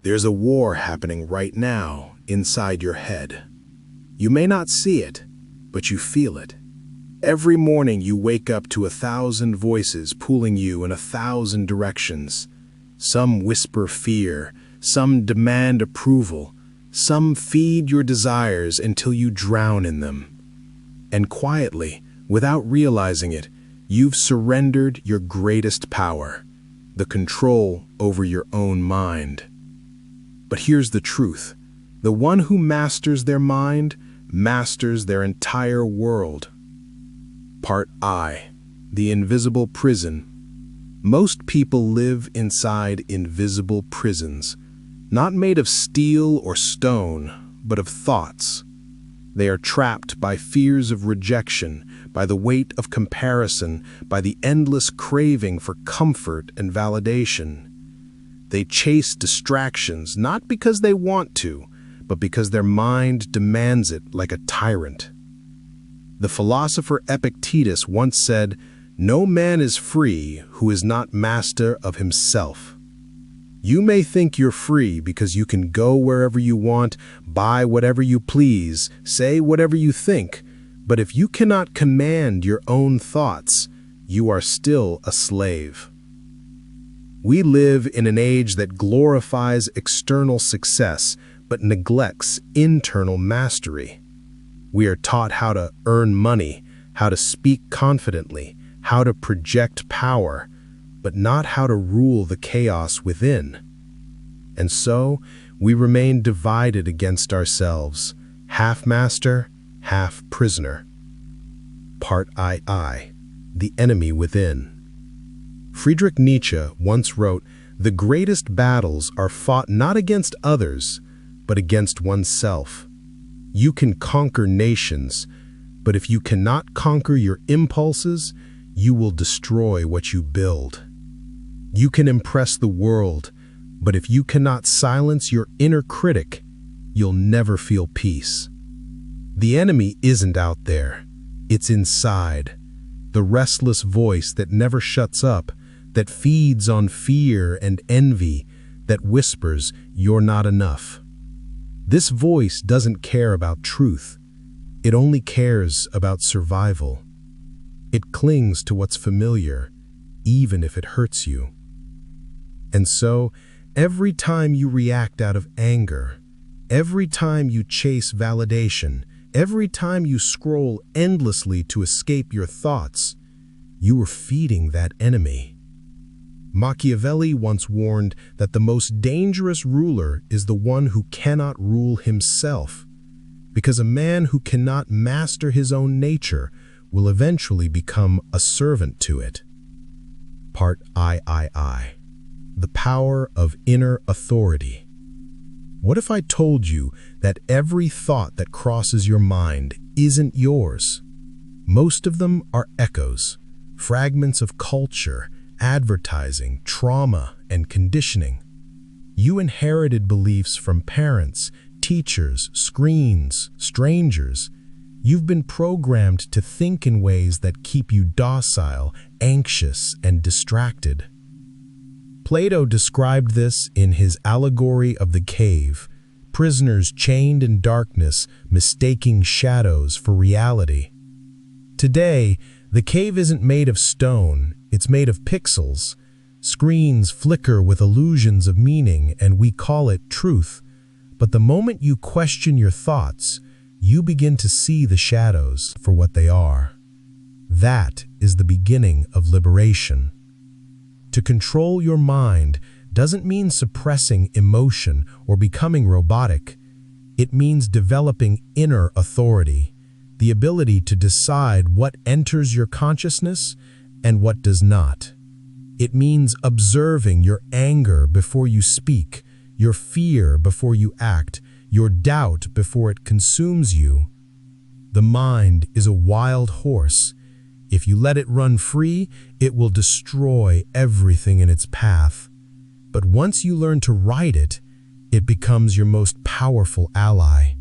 There's a war happening right now inside your head. You may not see it, but you feel it. Every morning you wake up to 1,000 voices pulling you in 1,000 directions. Some whisper fear, some demand approval, some feed your desires until you drown in them. And quietly, without realizing it, you've surrendered your greatest power, the control over your own mind. But here's the truth. The one who masters their mind masters their entire world. Part I, the invisible prison. Most people live inside invisible prisons, not made of steel or stone, but of thoughts. They are trapped by fears of rejection, by the weight of comparison, by the endless craving for comfort and validation. They chase distractions not because they want to, but because their mind demands it like a tyrant. The philosopher Epictetus once said, "No man is free who is not master of himself." You may think you're free because you can go wherever you want, buy whatever you please, say whatever you think, but if you cannot command your own thoughts, you are still a slave. We live in an age that glorifies external success, but neglects internal mastery. We are taught how to earn money, how to speak confidently, how to project power, but not how to rule the chaos within. And so, we remain divided against ourselves, half master, half prisoner. Part II, the enemy within. Friedrich Nietzsche once wrote, "The greatest battles are fought not against others, but against oneself." You can conquer nations, but if you cannot conquer your impulses, you will destroy what you build. You can impress the world, but if you cannot silence your inner critic, you'll never feel peace. The enemy isn't out there, it's inside. The restless voice that never shuts up, that feeds on fear and envy, that whispers, "You're not enough." This voice doesn't care about truth. It only cares about survival. It clings to what's familiar, even if it hurts you. And so, every time you react out of anger, every time you chase validation, every time you scroll endlessly to escape your thoughts, you are feeding that enemy. Machiavelli once warned that the most dangerous ruler is the one who cannot rule himself, because a man who cannot master his own nature will eventually become a servant to it. Part III, the power of inner authority. What if I told you that every thought that crosses your mind isn't yours? Most of them are echoes, fragments of culture, advertising, trauma, and conditioning. You inherited beliefs from parents, teachers, screens, strangers. You've been programmed to think in ways that keep you docile, anxious, and distracted. Plato described this in his allegory of the cave, prisoners chained in darkness, mistaking shadows for reality. Today, the cave isn't made of stone, it's made of pixels. Screens flicker with illusions of meaning, and we call it truth. But the moment you question your thoughts, you begin to see the shadows for what they are. That is the beginning of liberation. To control your mind doesn't mean suppressing emotion or becoming robotic. It means developing inner authority, the ability to decide what enters your consciousness and what does not. It means observing your anger before you speak, your fear before you act, your doubt before it consumes you. The mind is a wild horse. If you let it run free, it will destroy everything in its path. But once you learn to ride it, it becomes your most powerful ally.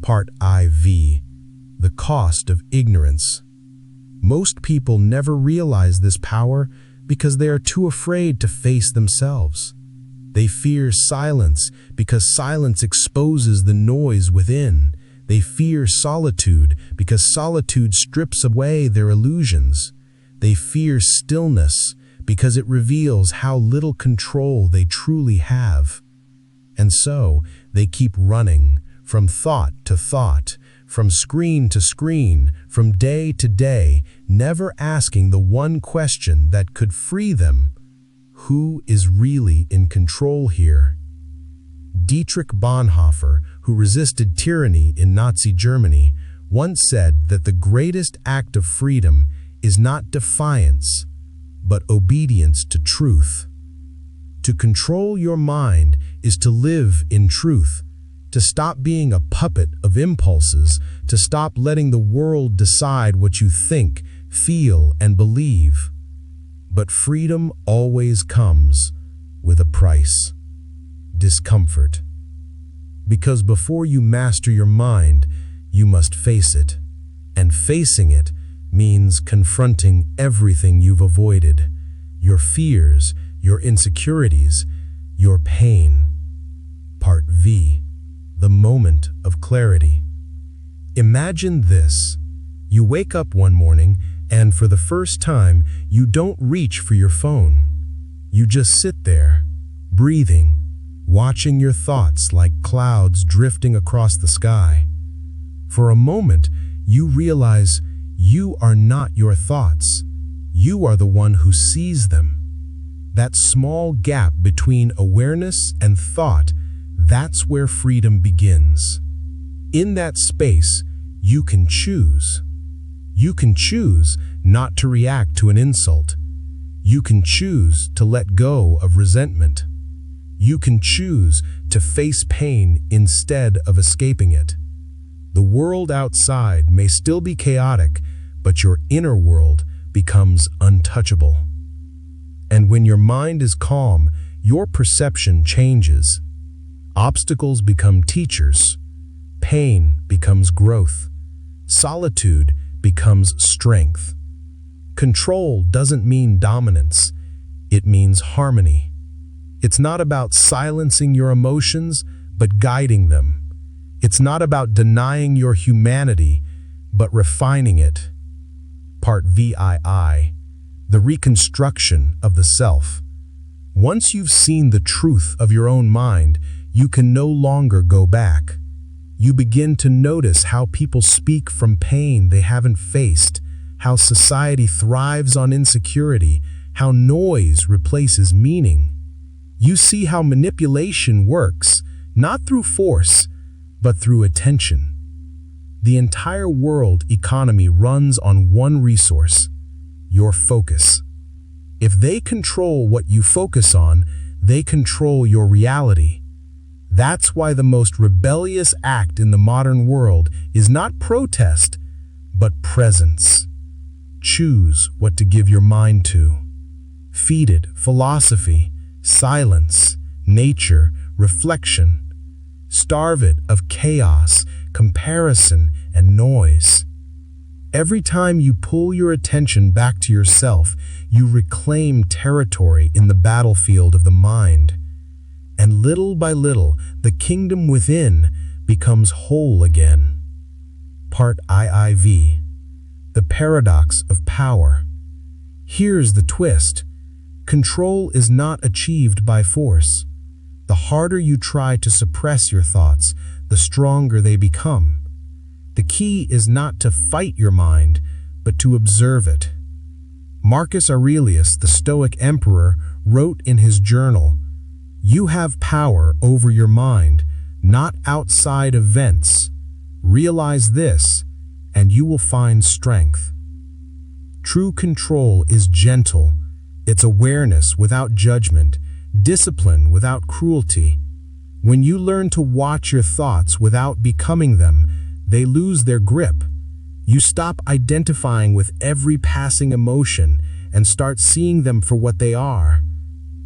Part IV, the cost of ignorance. Most people never realize this power because they are too afraid to face themselves. They fear silence because silence exposes the noise within. They fear solitude because solitude strips away their illusions. They fear stillness because it reveals how little control they truly have. And so, they keep running, from thought to thought, from screen to screen, from day to day, never asking the one question that could free them. Who is really in control here? Dietrich Bonhoeffer, who resisted tyranny in Nazi Germany, once said that the greatest act of freedom is not defiance, but obedience to truth. To control your mind is to live in truth, to stop being a puppet of impulses, to stop letting the world decide what you think, feel, and believe. But freedom always comes with a price: discomfort. Because before you master your mind, you must face it. And facing it means confronting everything you've avoided: your fears, your insecurities, your pain. Part V. The moment of clarity. Imagine this. You wake up one morning and for the first time, you don't reach for your phone. You just sit there, breathing, watching your thoughts like clouds drifting across the sky. For a moment, you realize you are not your thoughts. You are the one who sees them. That small gap between awareness and thought, that's where freedom begins. In that space, you can choose. You can choose not to react to an insult. You can choose to let go of resentment. You can choose to face pain instead of escaping it. The world outside may still be chaotic, but your inner world becomes untouchable. And when your mind is calm, your perception changes. Obstacles become teachers. Pain becomes growth. Solitude becomes strength. Control doesn't mean dominance. It means harmony. It's not about silencing your emotions, but guiding them. It's not about denying your humanity, but refining it. Part VII. The reconstruction of the self. Once you've seen the truth of your own mind, you can no longer go back. You begin to notice how people speak from pain they haven't faced, how society thrives on insecurity, how noise replaces meaning. You see how manipulation works, not through force, but through attention. The entire world economy runs on one resource: your focus. If they control what you focus on, they control your reality. That's why the most rebellious act in the modern world is not protest, but presence. Choose what to give your mind to. Feed it philosophy, silence, nature, reflection. Starve it of chaos, comparison, and noise. Every time you pull your attention back to yourself, you reclaim territory in the battlefield of the mind. And little by little, the kingdom within becomes whole again. Part IV. The paradox of power. Here's the twist. Control is not achieved by force. The harder you try to suppress your thoughts, the stronger they become. The key is not to fight your mind, but to observe it. Marcus Aurelius, the Stoic emperor, wrote in his journal, "You have power over your mind, not outside events. Realize this, and you will find strength." True control is gentle. It's awareness without judgment, discipline without cruelty. When you learn to watch your thoughts without becoming them, they lose their grip. You stop identifying with every passing emotion and start seeing them for what they are: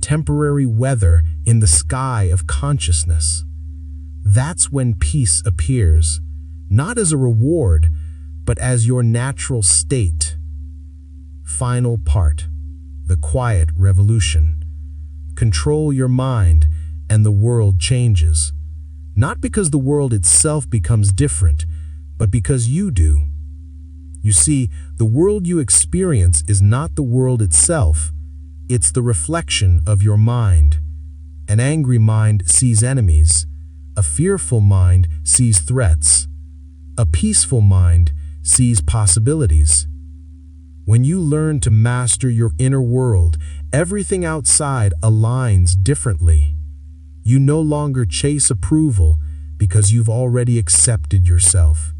temporary weather in the sky of consciousness. That's when peace appears, not as a reward, but as your natural state. Final part. The quiet revolution. Control your mind, and the world changes. Not because the world itself becomes different, but because you do. You see, the world you experience is not the world itself. It's the reflection of your mind. An angry mind sees enemies. A fearful mind sees threats. A peaceful mind sees possibilities. When you learn to master your inner world, everything outside aligns differently. You no longer chase approval because you've already accepted yourself.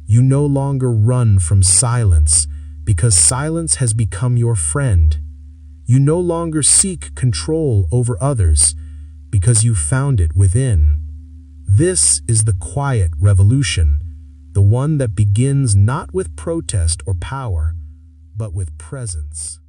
You no longer run from silence because silence has become your friend. You no longer seek control over others because you found it within. This is the quiet revolution, the one that begins not with protest or power, but with presence.